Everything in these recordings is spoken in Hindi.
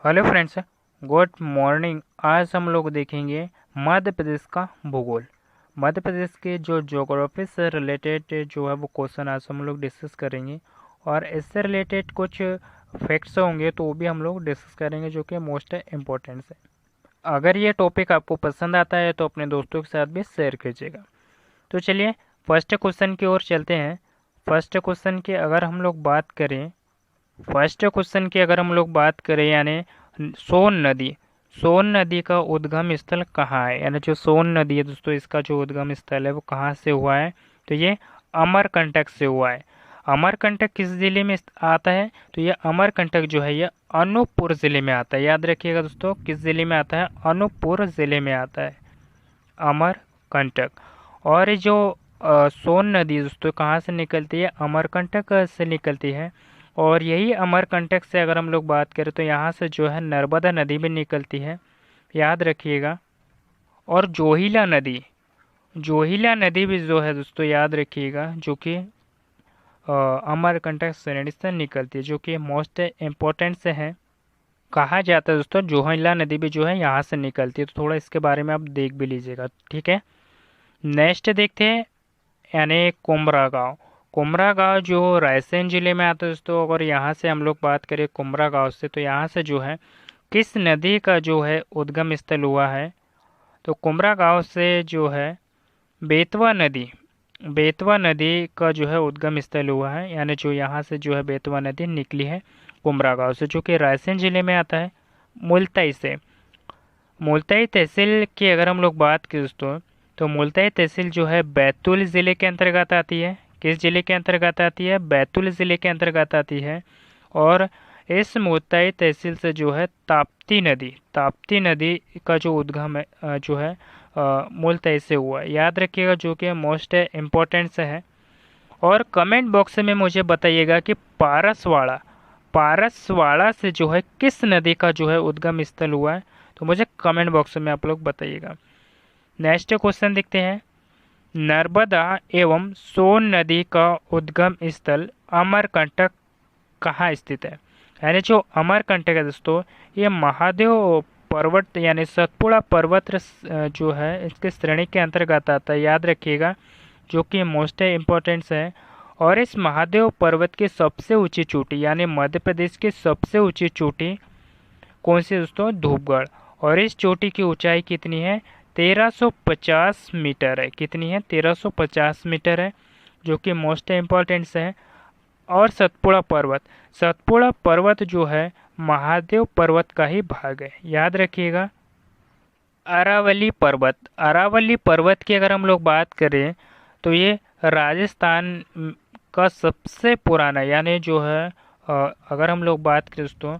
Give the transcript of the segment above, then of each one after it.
Hello friends, good morning. आज हम लोग देखेंगे मध्य प्रदेश का भूगोल। मध्य प्रदेश के जो ज्योग्राफी से रिलेटेड जो है वो क्वेश्चन आज हम लोग डिस्कस करेंगे और इससे रिलेटेड कुछ फैक्ट्स होंगे तो वो भी हम लोग डिस्कस करेंगे जो कि मोस्ट इम्पोर्टेंट है। अगर ये टॉपिक आपको पसंद आता है तो अपने दोस्तों के साथ भी शेयर कीजिएगा। तो चलिए फर्स्ट क्वेश्चन की ओर चलते हैं। फर्स्ट क्वेश्चन की अगर हम लोग बात करें फर्स्ट क्वेश्चन की अगर हम लोग बात करें यानी सोन नदी का उद्गम स्थल कहाँ है, यानी जो सोन नदी है दोस्तों इसका जो उद्गम स्थल है वो कहाँ से हुआ है, तो ये अमरकंटक से हुआ है। अमरकंटक किस जिले में आता है, तो ये अमरकंटक जो है ये अनूपपुर जिले में आता है। याद रखिएगा दोस्तों, किस जिले में आता है, अनूपपुर जिले में आता है अमरकंटक। और ये जो सोन नदी दोस्तों कहाँ से निकलती है, अमरकंटक से निकलती है। और यही अमरकंटक से अगर हम लोग बात करें तो यहाँ से जो है नर्मदा नदी भी निकलती है, याद रखिएगा। और जोहिला नदी भी जो है दोस्तों याद रखिएगा, जो कि अमरकंटक श्रेणी से निकलती है, जो कि मोस्ट इम्पोर्टेंट से है। कहा जाता है दोस्तों जोहिला नदी भी जो है यहाँ से निकलती है, तो थोड़ा इसके बारे में आप देख भी लीजिएगा, ठीक है। नेक्स्ट देखते हैं, यानी कुमरा गांव। कुमरा गांव जो रायसेन जिले में आता है दोस्तों। अगर यहाँ से हम लोग बात करें कुमरा गांव से, तो यहाँ से जो है किस नदी का जो है उद्गम स्थल हुआ है, तो कुमरा गांव से जो है बेतवा नदी का जो है उद्गम स्थल हुआ है, यानी जो यहाँ से जो है बेतवा नदी निकली है कुमरा गांव से, जो कि रायसेन जिले में आता है मुल्ताई से। मुल्ताई तहसील की अगर हम लोग बात करें दोस्तों, तो मुल्ताई तहसील जो है बैतूल ज़िले के अंतर्गत आती है। किस ज़िले के अंतर्गत आती है, बैतूल ज़िले के अंतर्गत आती है। और इस मुल्ताई तहसील से जो है ताप्ती नदी का जो उद्गम है जो है मुल्ताई से हुआ है, याद रखिएगा, जो कि मोस्ट इम्पोर्टेंट से है। और कमेंट बॉक्स में मुझे बताइएगा कि पारसवाड़ा से जो है किस नदी का जो है उद्गम स्थल हुआ है, तो मुझे कमेंट बॉक्स में आप लोग बताइएगा। नेक्स्ट क्वेश्चन देखते हैं, नर्मदा एवं सोन नदी का उद्गम स्थल अमरकंटक कहाँ स्थित है। यानी जो अमरकंटक है दोस्तों, ये महादेव पर्वत यानी सतपुड़ा पर्वत जो है इसके श्रेणी के अंतर्गत आता है, याद रखिएगा, जो कि मोस्ट इम्पोर्टेंट है। और इस महादेव पर्वत की सबसे ऊंची चोटी यानी मध्य प्रदेश की सबसे ऊंची चोटी कौन सी दोस्तों, धूपगढ़। और इस चोटी की ऊंचाई कितनी है, 1350 मीटर है। कितनी है, 1350 मीटर है, जो कि मोस्ट इम्पोर्टेंट है। और सतपुड़ा पर्वत जो है महादेव पर्वत का ही भाग है, याद रखिएगा। अरावली पर्वत की अगर हम लोग बात करें तो ये राजस्थान का सबसे पुराना यानी जो है अगर हम लोग बात करें दोस्तों,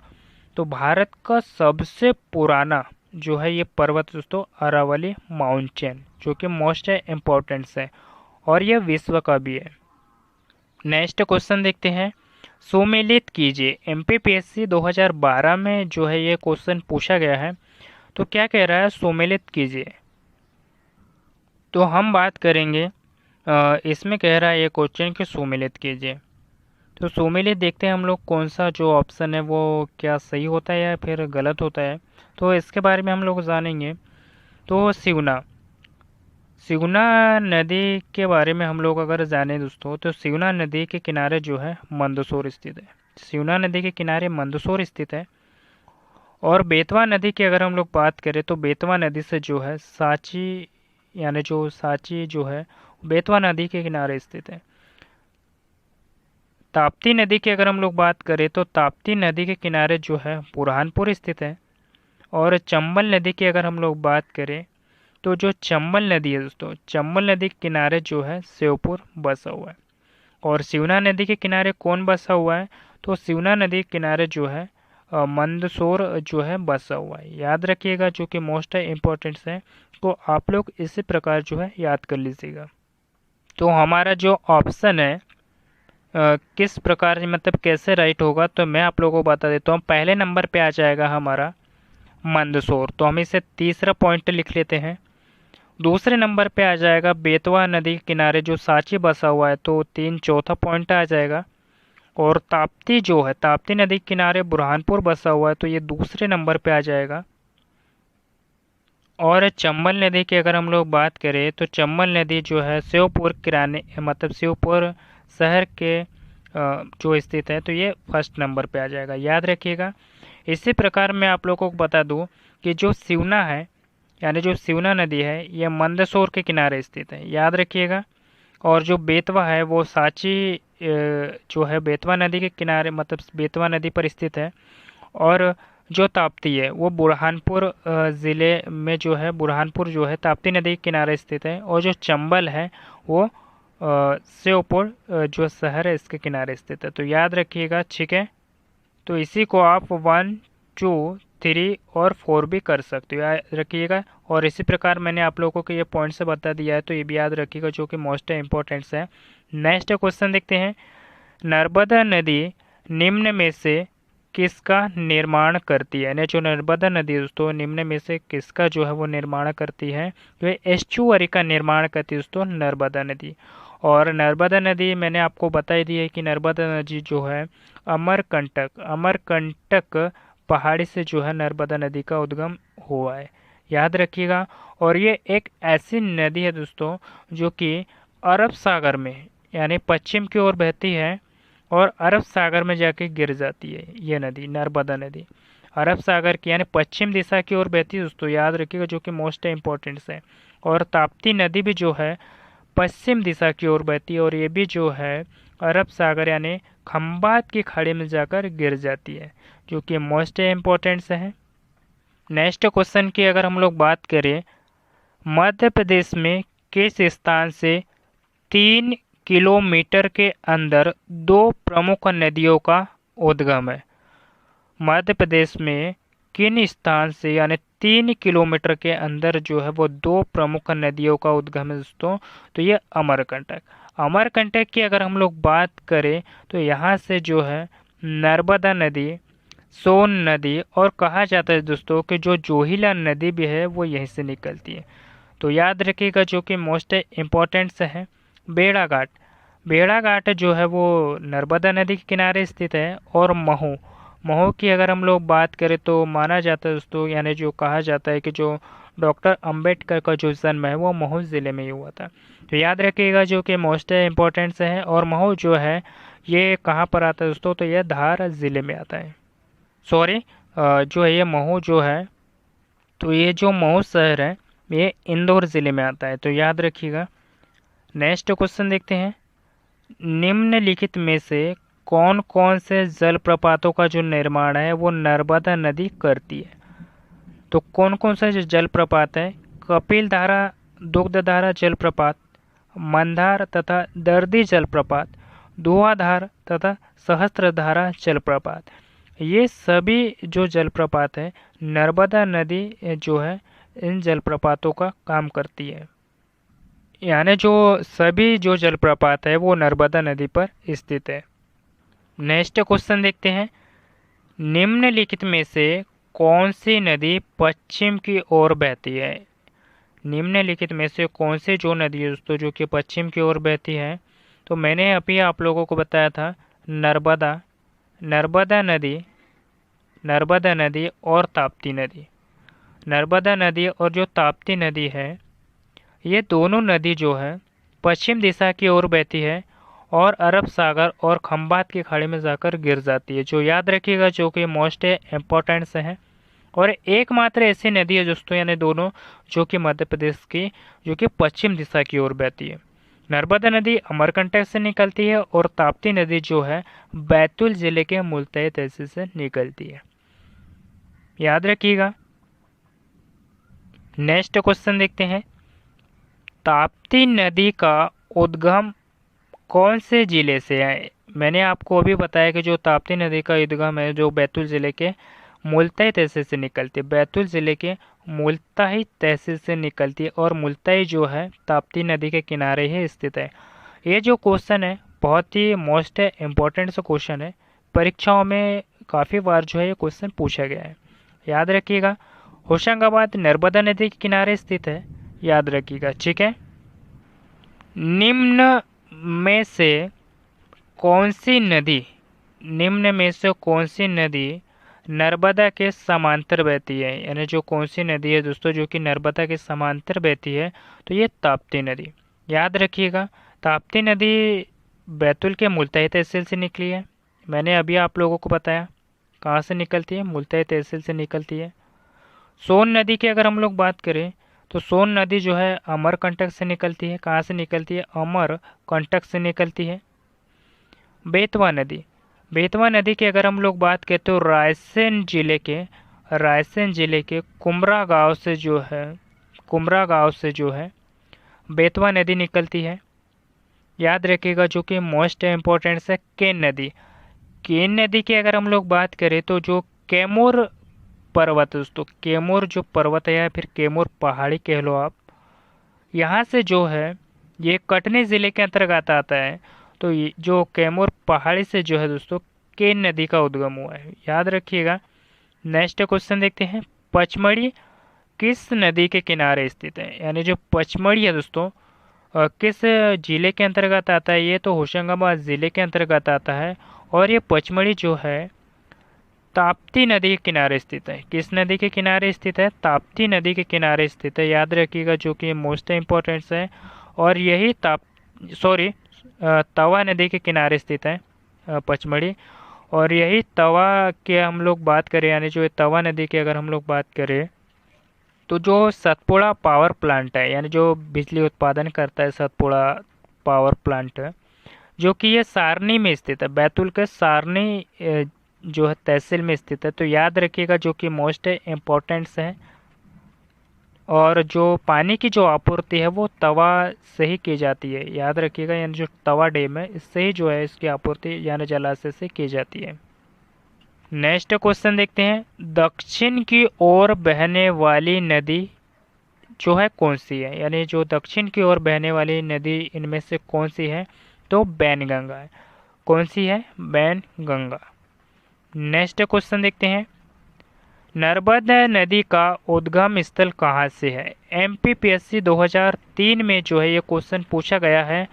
तो भारत का सबसे पुराना जो है ये पर्वत दोस्तों अरावली माउंटेन, जो कि मोस्ट इम्पोर्टेंट है और ये विश्व का भी है। नेक्स्ट क्वेश्चन देखते हैं, सुमेलित कीजिए। एमपीपीएससी 2012 में जो है ये क्वेश्चन पूछा गया है, तो क्या कह रहा है, सुमेलित कीजिए। तो हम बात करेंगे इसमें कह रहा है ये क्वेश्चन कि सुमेलित कीजिए। तो सुमेलित देखते हैं हम लोग कौन सा जो ऑप्शन है वो क्या सही होता है या फिर गलत होता है, तो इसके बारे में हम लोग जानेंगे। तो सिगुना नदी के बारे में हम लोग अगर जाने दोस्तों, तो सिगुना नदी के किनारे जो है मंदसौर स्थित है। सिगुना नदी के किनारे मंदसौर स्थित है। और बेतवा नदी की अगर हम लोग बात करें तो बेतवा नदी से जो है सांची, यानी जो सांची जो है बेतवा नदी के किनारे स्थित है। ताप्ती नदी की अगर हम लोग बात करें तो ताप्ती नदी के किनारे जो है बुरहानपुर स्थित है। और चंबल नदी की अगर हम लोग बात करें तो जो चंबल नदी है दोस्तों, चंबल नदी के किनारे जो है श्योपुर बसा हुआ है। और शिवना नदी के किनारे कौन बसा हुआ है, तो शिवना नदी के किनारे जो है मंदसौर जो है बसा हुआ है, याद रखिएगा, जो कि मोस्ट इम्पोर्टेंट है। तो आप लोग इसी प्रकार जो है याद कर लीजिएगा। तो हमारा जो ऑप्शन है किस प्रकार से मतलब कैसे राइट होगा, तो मैं आप लोगों को बता देता हूँ। पहले नंबर पे आ जाएगा हमारा मंदसौर, तो हम इसे तीसरा पॉइंट लिख लेते हैं। दूसरे नंबर पे आ जाएगा बेतवा नदी के किनारे जो सांची बसा हुआ है, तो चौथा पॉइंट आ जाएगा। और ताप्ती जो है, ताप्ती नदी के किनारे बुरहानपुर बसा हुआ है, तो ये दूसरे नंबर पे आ जाएगा। और चंबल नदी की अगर हम लोग बात करें तो चंबल नदी जो है श्योपुर किराने मतलब श्योपुर शहर के जो स्थित है, तो ये फर्स्ट नंबर पे आ जाएगा, याद रखिएगा। इसी प्रकार मैं आप लोगों को बता दूं कि जो सिवना है, यानी जो सिवना नदी है, ये मंदसौर के किनारे स्थित है, याद रखिएगा। और जो बेतवा है वो सांची जो है बेतवा नदी के किनारे मतलब बेतवा नदी पर स्थित है। और जो ताप्ती है वो बुरहानपुर ज़िले में जो है, बुरहानपुर जो है ताप्ती नदी के किनारे स्थित है। और जो चंबल है वो श्योपुर जो शहर है इसके किनारे स्थित है, तो याद रखिएगा, ठीक है। तो इसी को आप 1, 2, 3 और 4 भी कर सकते हो, याद रखिएगा। और इसी प्रकार मैंने आप लोगों को ये पॉइंट से बता दिया है, तो ये भी याद रखिएगा, जो कि मोस्ट इम्पोर्टेंट्स है। नेक्स्ट क्वेश्चन देखते हैं। नर्मदा नदी निम्न में से किसका निर्माण करती है, यानी जो नर्मदा नदी दोस्तों निम्न में से किसका जो है वो निर्माण करती है, तो ये एस्चुअरी का निर्माण करती है दोस्तों नर्मदा नदी। और नर्मदा नदी मैंने आपको बता ही दी है कि नर्मदा नदी जो है अमरकंटक पहाड़ी से जो है नर्मदा नदी का उद्गम हुआ है, याद रखिएगा। और ये एक ऐसी नदी है दोस्तों जो कि अरब सागर में यानी पश्चिम की ओर बहती है और अरब सागर में जाके गिर जाती है। ये नदी नर्मदा नदी अरब सागर की यानी पश्चिम दिशा की ओर बहती है दोस्तों, याद रखिएगा, जो कि मोस्ट इम्पोर्टेंट है। और ताप्ती नदी भी जो है पश्चिम दिशा की ओर बहती है और ये भी जो है अरब सागर यानी खंबात की खाड़ी में जाकर गिर जाती है, जो कि मोस्ट इम्पोर्टेंट है। नेक्स्ट क्वेश्चन की अगर हम लोग बात करें, मध्य प्रदेश में किस स्थान से 3 किलोमीटर के अंदर 2 प्रमुख नदियों का उद्गम है? मध्य प्रदेश में किन स्थान से यानी 3 किलोमीटर के अंदर जो है वो 2 प्रमुख नदियों का उद्गम है दोस्तों, तो ये अमरकंटक। अमरकंटक की अगर हम लोग बात करें तो यहाँ से जो है नर्मदा नदी, सोन नदी और कहा जाता है दोस्तों कि जो जोहिला नदी भी है वो यहीं से निकलती है, तो याद रखिएगा, जो कि मोस्ट इम्पोर्टेंट है। बेड़ा घाट, बेड़ा घाट जो है वो नर्मदा नदी के किनारे स्थित है। और महू, महू की अगर हम लोग बात करें तो माना जाता है दोस्तों, यानी जो कहा जाता है कि जो डॉक्टर अंबेडकर का जो जन्म है वो महू ज़िले में ही हुआ था, तो याद रखिएगा, जो कि मोस्ट इम्पोर्टेंट है। और महू जो है ये कहाँ पर आता है दोस्तों, तो यह धार ज़िले में आता है। सॉरी, जो है ये महू जो है, तो ये जो महू शहर है ये इंदौर ज़िले में आता है, तो याद रखिएगा। नेक्स्ट क्वेश्चन देखते हैं। निम्नलिखित में से कौन कौन से जलप्रपातों का जो निर्माण है वो नर्मदा नदी करती है? तो कौन कौन सा जो जलप्रपात है? कपिल धारा, दुग्धधारा जलप्रपात, मंदार तथा दर्दी जलप्रपात, धुआंधार तथा सहस्त्रधारा जलप्रपात, ये सभी जो जलप्रपात है नर्मदा नदी जो है इन जलप्रपातों का काम करती है, यानी जो सभी जो जलप्रपात है वो नर्मदा नदी पर स्थित है। नेक्स्ट क्वेश्चन देखते हैं। निम्नलिखित में से कौन सी नदी पश्चिम की ओर बहती है? निम्नलिखित में से कौन सी जो नदी है दोस्तों जो कि पश्चिम की ओर बहती है? तो मैंने अभी आप लोगों को बताया था नर्मदा, नर्मदा नदी, नर्मदा नदी और ताप्ती नदी। नर्मदा नदी और जो ताप्ती नदी है ये दोनों नदी जो है पश्चिम दिशा की ओर बहती है और अरब सागर और खंबात की खाड़ी में जाकर गिर जाती है, जो याद रखिएगा, जो कि मोस्ट इम्पोर्टेंट है। और एकमात्र ऐसी नदी है दोस्तों, यानी दोनों, जो कि मध्य प्रदेश की जो कि पश्चिम दिशा की ओर बहती है। नर्मदा नदी अमरकंटक से निकलती है और ताप्ती नदी जो है बैतूल जिले के मुल्ताई तहसील से निकलती है, याद रखिएगा। नेक्स्ट क्वेश्चन देखते हैं। ताप्ती नदी का उद्गम कौन से जिले से है? मैंने आपको अभी बताया कि जो ताप्ती नदी का उद्गम है जो बैतूल जिले के मुल्ताई तहसील से निकलती है, बैतूल जिले के मुल्ताई तहसील से निकलती है और मुल्ताई जो है ताप्ती नदी के किनारे ही स्थित है। ये जो क्वेश्चन है बहुत ही मोस्ट इम्पोर्टेंट सा क्वेश्चन है, परीक्षाओं में काफ़ी बार जो है ये क्वेश्चन पूछा गया है, याद रखिएगा। होशंगाबाद नर्मदा नदी के किनारे स्थित है, याद रखिएगा, ठीक है। निम्न में से कौन सी नदी निम्न में से कौन सी नदी नर्मदा के समांतर बहती है, यानी जो कौन सी नदी है दोस्तों जो कि नर्मदा के समांतर बहती है, तो ये ताप्ती नदी। याद रखिएगा, ताप्ती नदी बैतूल के मुल्ताई तहसील से निकली है। मैंने अभी आप लोगों को बताया कहाँ से निकलती है, मुल्ताई तहसील से निकलती है। सोन नदी की अगर हम लोग बात करें तो सोन नदी जो है अमरकंटक से निकलती है। कहाँ से निकलती है, अमरकंटक से निकलती है। बेतवा नदी, बेतवा नदी की अगर हम लोग बात करें तो रायसेन जिले के कुमरा गांव से जो है बेतवा नदी निकलती है। याद रखिएगा जो कि मोस्ट इम्पोर्टेंट है केन नदी। केन नदी की अगर हम लोग बात करें तो जो कैमूर पर्वत दोस्तों, कैमूर जो पर्वत है या फिर कैमूर पहाड़ी कह लो आप, यहाँ से जो है ये कटनी ज़िले के अंतर्गत आता है। तो ये जो कैमूर पहाड़ी से जो है दोस्तों केन नदी का उद्गम हुआ है, याद रखिएगा। नेक्स्ट क्वेश्चन देखते हैं, पचमढ़ी किस नदी के किनारे स्थित है, यानी जो पचमढ़ी है दोस्तों किस जिले के अंतर्गत आता है, ये तो होशंगाबाद ज़िले के अंतर्गत आता है। और ये पचमढ़ी जो है ताप्ती नदी के किनारे स्थित है। किस नदी के किनारे स्थित है, ताप्ती नदी के किनारे स्थित है, याद रखिएगा जो कि मोस्ट इम्पोर्टेंट है। और यही तवा नदी के किनारे स्थित है पचमढ़ी। और यही तवा के हम लोग बात करें, यानी जो तवा नदी की अगर हम लोग बात करें तो जो सतपुड़ा पावर प्लांट है, यानी जो बिजली उत्पादन करता है सतपुड़ा पावर प्लांट है, जो कि ये सारनी में स्थित है, बैतूल के सारनी जो है तहसील में स्थित है। तो याद रखिएगा जो कि मोस्ट इम्पोर्टेंट्स है। और जो पानी की जो आपूर्ति है वो तवा से ही की जाती है, याद रखिएगा, यानी जो तवा डैम है इससे ही जो है इसकी आपूर्ति यानी जलाशय से की जाती है। नेक्स्ट क्वेश्चन देखते हैं, दक्षिण की ओर बहने वाली नदी जो है कौन सी है, यानी जो दक्षिण की ओर बहने वाली नदी इनमें से कौन सी है, तो बैनगंगा है। कौन सी है, बैनगंगा। नेक्स्ट क्वेश्चन देखते हैं, नर्मदा नदी का उद्गम स्थल कहाँ से है। एमपीपीएससी 2003 में जो है ये क्वेश्चन पूछा गया है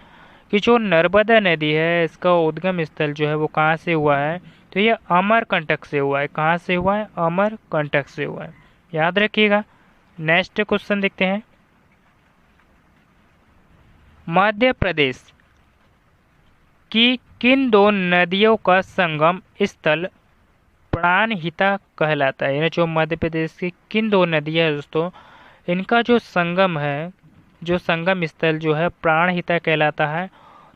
कि जो नर्मदा नदी है इसका उद्गम स्थल जो है वो कहाँ से हुआ है, तो ये अमरकंटक से हुआ है। कहाँ से हुआ है, अमरकंटक से हुआ है, याद रखिएगा। नेक्स्ट क्वेश्चन देखते हैं, मध्य प्रदेश की किन दो नदियों का संगम स्थल प्राणहिता कहलाता है, यानी जो मध्य प्रदेश की किन दो नदियां है दोस्तों इनका जो संगम है, जो संगम स्थल जो है प्राणहिता कहलाता है।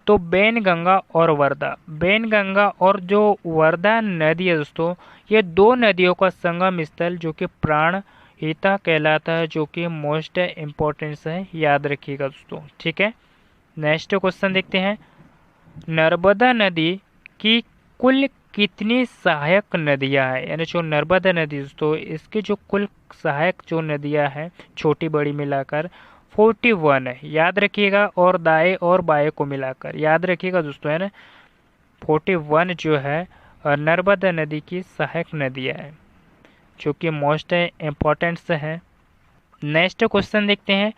तो बैनगंगा और वर्धा, बैनगंगा और जो वर्धा नदी है दोस्तों ये दो नदियों का संगम स्थल जो कि प्राणहिता कहलाता है, जो कि मोस्ट इम्पोर्टेंस है, याद रखिएगा दोस्तों, ठीक है। नेक्स्ट क्वेश्चन देखते हैं, नर्मदा नदी की कुल कितनी सहायक नदियां हैं, यानी जो नर्मदा नदी दोस्तों इसकी जो कुल सहायक जो नदियां हैं छोटी बड़ी मिलाकर 41 है, याद रखिएगा। और दाएं और बाएं को मिलाकर याद रखिएगा दोस्तों, है ना, 41 जो है नर्मदा नदी की सहायक नदियां हैं, जो कि मोस्ट इम्पोर्टेंट है। नेक्स्ट क्वेश्चन देखते हैं,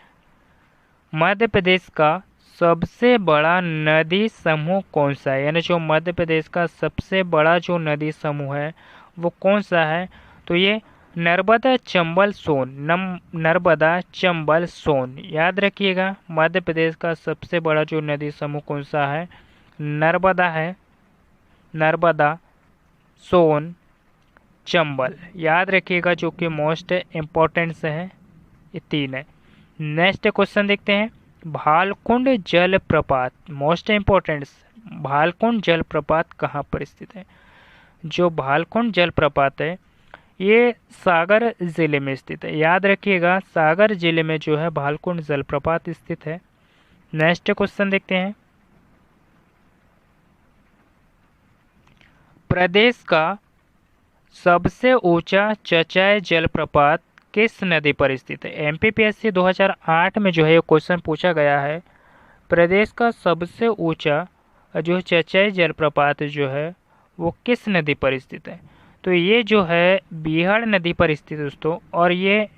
मध्य प्रदेश का सबसे बड़ा नदी समूह कौन सा है, यानी जो मध्य प्रदेश का सबसे बड़ा जो नदी समूह है वो कौन सा है, तो ये नर्मदा चंबल सोन, नर्मदा चंबल सोन, याद रखिएगा। मध्य प्रदेश का सबसे बड़ा जो नदी समूह कौन सा है, नर्मदा है, नर्मदा, सोन, चंबल, याद रखिएगा, जो कि मोस्ट इम्पोर्टेंट है, ये तीन है। नेक्स्ट क्वेश्चन देखते हैं, भालकुंड जलप्रपात, मोस्ट इम्पोर्टेंट, भालकुंड जलप्रपात कहाँ पर स्थित है। जो भालकुंड जलप्रपात है ये सागर जिले में स्थित है, याद रखिएगा, सागर जिले में जो है भालकुंड जलप्रपात स्थित है। नेक्स्ट क्वेश्चन देखते हैं, प्रदेश का सबसे ऊंचा चचाई जलप्रपात किस नदी पर स्थित है। एमपीपीएससी 2008 में जो है ये क्वेश्चन पूछा गया है, प्रदेश का सबसे ऊंचा जो चचाई जलप्रपात जो है वो किस नदी पर स्थित है, तो ये जो है बीहड़ नदी पर स्थित है दोस्तों। और ये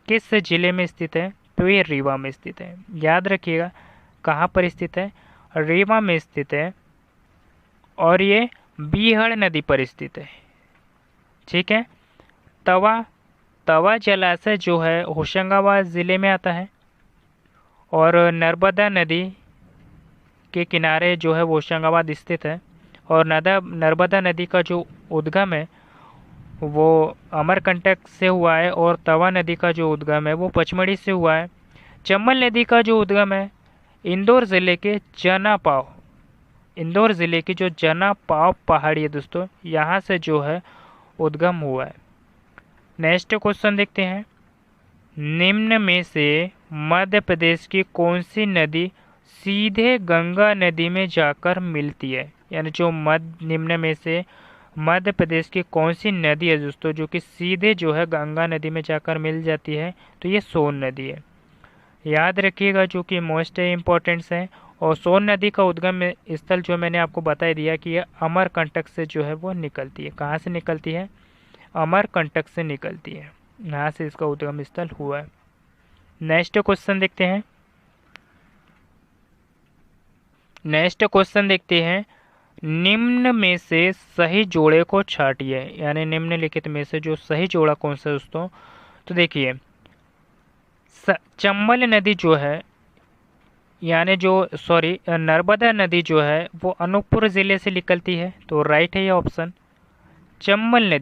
किस जिले में स्थित है, तो ये रीवा में स्थित है, याद रखिएगा, कहाँ पर स्थित है, रीवा में स्थित है। और ये बीहड़ नदी पर स्थित है। ठीक है। तवा तवा जलाशय जो है होशंगाबाद ज़िले में आता है, और नर्मदा नदी के किनारे जो है वो होशंगाबाद स्थित है। और नर्मदा नदी का जो उद्गम है वो अमरकंटक से हुआ है, और तवा नदी का जो उद्गम है वो पचमढ़ी से हुआ है। चंबल नदी का जो उद्गम है इंदौर ज़िले के जनापाव, इंदौर ज़िले की जो जनापाव पहाड़ी है दोस्तों, यहाँ से जो है उद्गम हुआ है। नेक्स्ट क्वेश्चन देखते हैं। निम्न में से मध्य प्रदेश की कौन सी नदी सीधे गंगा नदी में जाकर मिलती है? यानी जो निम्न में से मध्य प्रदेश की कौन सी नदी है दोस्तों जो कि सीधे जो है गंगा नदी में जाकर मिल जाती है? तो ये सोन नदी है। याद रखिएगा, जो कि मोस्ट इम्पोर्टेंट्स है। और सोन नदी का उद्गम स्थल जो मैंने आपको बता दिया कि ये अमरकंटक से जो है वो निकलती है। कहाँ से निकलती है? अमरकंटक से निकलती है, यहाँ से इसका उद्गम स्थल हुआ है। नेक्स्ट क्वेश्चन देखते हैं। नेक्स्ट क्वेश्चन देखते हैं। निम्न में से सही जोड़े को छांटिए, यानी निम्नलिखित में से जो सही जोड़ा कौन सा है दोस्तों? तो देखिए, चंबल नदी जो है, यानी जो नर्मदा नदी जो है वो अनूपपुर ज़िले से निकलती है, तो राइट है ये ऑप्शन। चंबल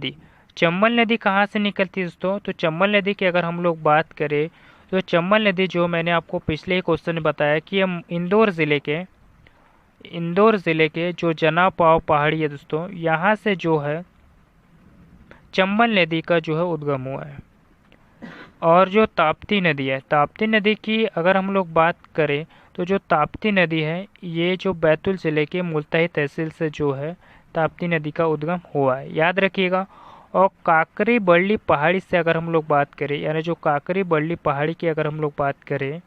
नदी कहाँ से निकलती है दोस्तों? तो चंबल नदी की अगर हम लोग बात करें तो चंबल नदी जो मैंने आपको पिछले ही क्वेश्चन में बताया कि हम इंदौर ज़िले के जो जनापाव पहाड़ी है दोस्तों, यहाँ से जो है चंबल नदी का जो है उद्गम हुआ है। और जो ताप्ती नदी है, ताप्ती नदी की अगर हम लोग बात करें तो जो ताप्ती नदी है ये जो बैतूल ज़िले के मुल्ताई तहसील से जो है ताप्ती नदी का उद्गम हुआ है, याद रखिएगा। और काकरी बरली पहाड़ी से अगर हम लोग बात करें, यानी जो काकरी बरली पहाड़ी की अगर हम लोग बात करें,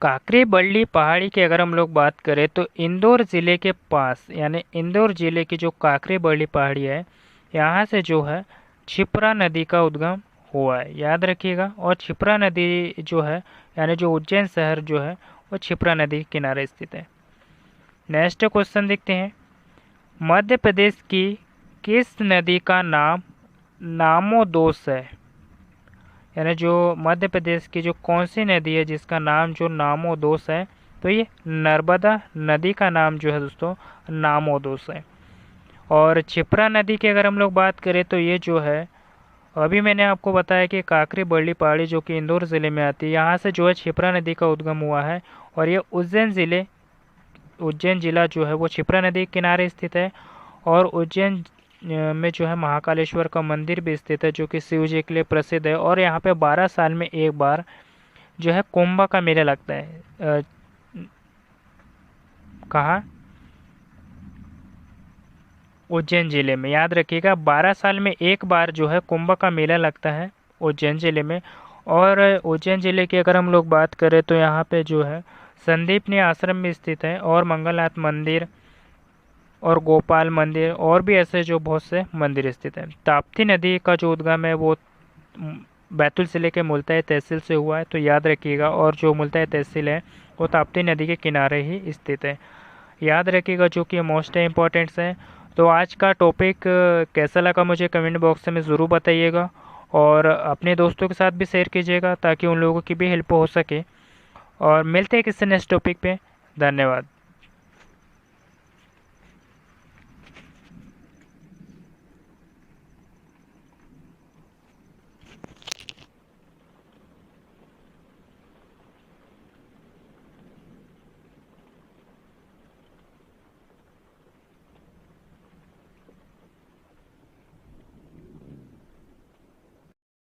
काकरी बरली पहाड़ी की अगर हम लोग बात करें तो इंदौर ज़िले के पास, यानी इंदौर ज़िले की जो काकरी बरली पहाड़ी है यहाँ से जो है क्षिप्रा नदी का उद्गम हुआ है, याद रखिएगा। और क्षिप्रा नदी जो है, यानी जो उज्जैन शहर जो है वो क्षिप्रा नदी के किनारे स्थित है। नेक्स्ट क्वेश्चन देखते हैं। मध्य प्रदेश की किस नदी का नाम नामोदोष है? यानी जो मध्य प्रदेश की जो कौन सी नदी है जिसका नाम जो नामोदोष है? तो ये नर्मदा नदी का नाम जो है दोस्तों नामोदोष है। और क्षिप्रा नदी की अगर हम लोग बात करें तो ये जो है, अभी मैंने आपको बताया कि काकरी बरली पहाड़ी जो कि इंदौर ज़िले में आती है, यहाँ से जो है क्षिप्रा नदी का उद्गम हुआ है। और ये उज्जैन ज़िला जो है वो क्षिप्रा नदी के किनारे स्थित है। और उज्जैन में जो है महाकालेश्वर का मंदिर भी स्थित है जो कि शिव जी के लिए प्रसिद्ध है। और यहाँ पे 12 साल में एक बार जो है कुंभ का मेला लगता है। कहाँ? उज्जैन ज़िले में, याद रखिएगा। 12 साल में एक बार जो है कुंभ का मेला लगता है उज्जैन ज़िले में। और उज्जैन ज़िले की अगर हम लोग बात करें तो यहाँ पे जो है संदीपनी आश्रम में स्थित है, और मंगलनाथ मंदिर और गोपाल मंदिर और भी ऐसे जो बहुत से मंदिर स्थित हैं। ताप्ती नदी का जो उद्गम है वो बैतूल ज़िले के मुल्ताई तहसील से हुआ है, तो याद रखिएगा। और जो मुल्ताई तहसील है वो ताप्ती नदी के किनारे ही स्थित है, याद रखिएगा, जो कि मोस्ट इम्पॉर्टेंट्स है। तो आज का टॉपिक कैसा लगा मुझे कमेंट बॉक्स में ज़रूर बताइएगा, और अपने दोस्तों के साथ भी शेयर कीजिएगा ताकि उन लोगों की भी हेल्प हो सके। और मिलते हैं किसी नेक्स्ट टॉपिक पे। धन्यवाद।